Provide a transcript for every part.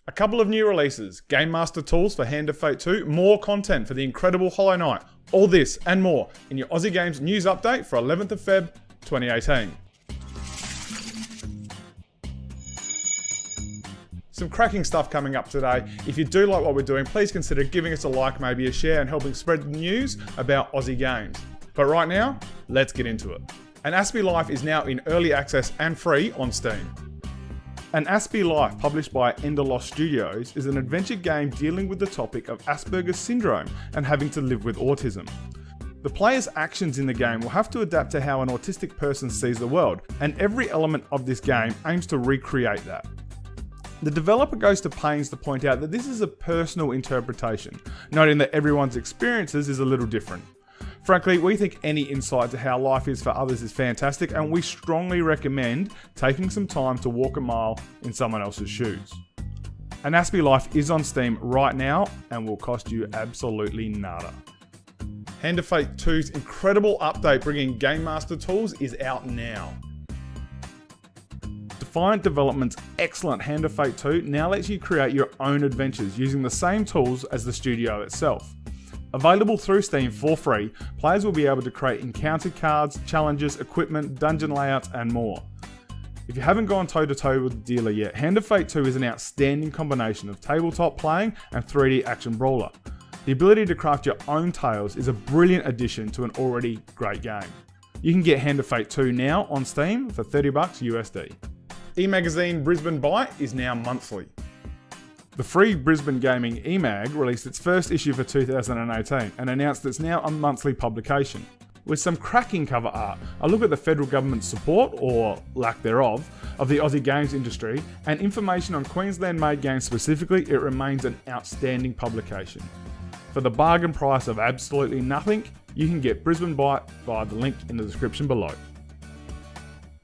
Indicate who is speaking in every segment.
Speaker 1: A couple of new releases, Game Master tools for Hand of Fate 2, more content for the incredible Hollow Knight, all this and more in your Aussie Games news update for 11th of Feb 2018. Some cracking stuff coming up today. If you do like what we're doing, please consider giving us a like, maybe a share, and helping spread the news about Aussie Games. But right now, let's get into it. An Aspie Life is now in early access and free on Steam. An Aspie Life, published by Enderlost Studios, is an adventure game dealing with the topic of Asperger's syndrome and having to live with autism. The player's actions in the game will have to adapt to how an autistic person sees the world, and every element of this game aims to recreate that. The developer goes to pains to point out that this is a personal interpretation, noting that everyone's experiences is a little different. Frankly, we think any insight to how life is for others is fantastic, and we strongly recommend taking some time to walk a mile in someone else's shoes. An Aspie Life is on Steam right now and will cost you absolutely nada. Hand of Fate 2's incredible update bringing Game Master tools is out now. Defiant Development's excellent Hand of Fate 2 now lets you create your own adventures using the same tools as the studio itself. Available through Steam for free, players will be able to create encounter cards, challenges, equipment, dungeon layouts, and more. If you haven't gone toe-to-toe with the dealer yet, Hand of Fate 2 is an outstanding combination of tabletop playing and 3D action brawler. The ability to craft your own tales is a brilliant addition to an already great game. You can get Hand of Fate 2 now on Steam for $30 USD. E-magazine Brisbane Byte is now monthly. The free Brisbane Gaming e-mag released its first issue for 2018 and announced it's now a monthly publication. With some cracking cover art, a look at the federal government's support, or lack thereof, of the Aussie games industry, and information on Queensland-made games specifically, it remains an outstanding publication. For the bargain price of absolutely nothing, you can get Brisbane Byte via the link in the description below.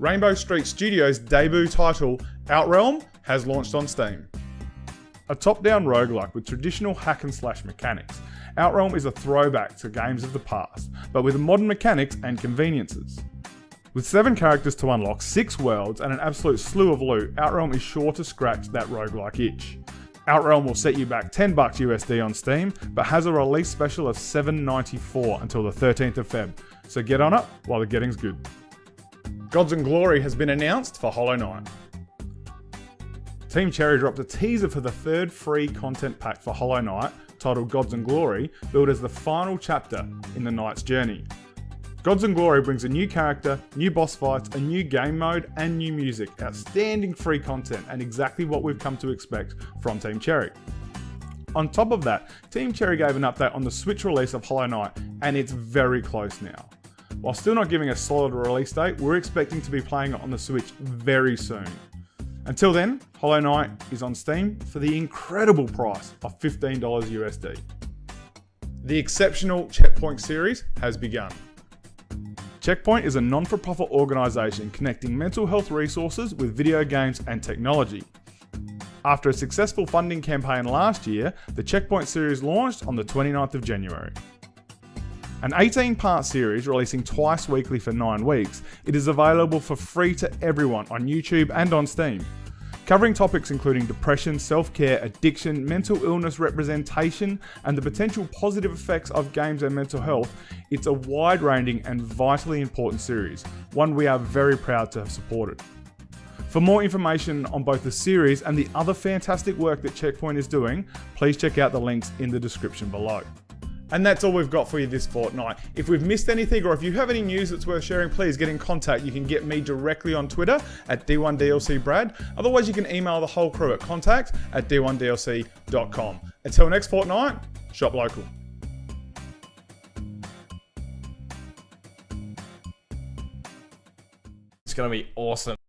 Speaker 1: Rainbow Street Studios' debut title, Outrealm, has launched on Steam. A top-down roguelike with traditional hack-and-slash mechanics, Outrealm is a throwback to games of the past, but with modern mechanics and conveniences. With 7 characters to unlock, 6 worlds, and an absolute slew of loot, Outrealm is sure to scratch that roguelike itch. Outrealm will set you back $10 USD on Steam, but has a release special of $7.94 until the 13th of Feb, so get on it while the getting's good. Gods and Glory has been announced for Hollow Knight. Team Cherry dropped a teaser for the third free content pack for Hollow Knight, titled Gods and Glory, billed as the final chapter in the Knight's journey. Gods and Glory brings a new character, new boss fights, a new game mode, and new music. Outstanding free content, and exactly what we've come to expect from Team Cherry. On top of that, Team Cherry gave an update on the Switch release of Hollow Knight, and it's very close now. While still not giving a solid release date, we're expecting to be playing it on the Switch very soon. Until then, Hollow Knight is on Steam for the incredible price of $15 USD. The exceptional Checkpoint series has begun. Checkpoint is a non-for-profit organisation connecting mental health resources with video games and technology. After a successful funding campaign last year, the Checkpoint series launched on the 29th of January. An 18-part series releasing twice weekly for 9 weeks, it is available for free to everyone on YouTube and on Steam. Covering topics including depression, self-care, addiction, mental illness representation, and the potential positive effects of games and mental health, it's a wide-ranging and vitally important series, one we are very proud to have supported. For more information on both the series and the other fantastic work that Checkpoint is doing, please check out the links in the description below. And that's all we've got for you this fortnight. If we've missed anything or if you have any news that's worth sharing, please get in contact. You can get me directly on Twitter at D1DLCBrad. Otherwise, you can email the whole crew at contact@d1dlc.com. Until next fortnight, shop local.
Speaker 2: It's going to be awesome.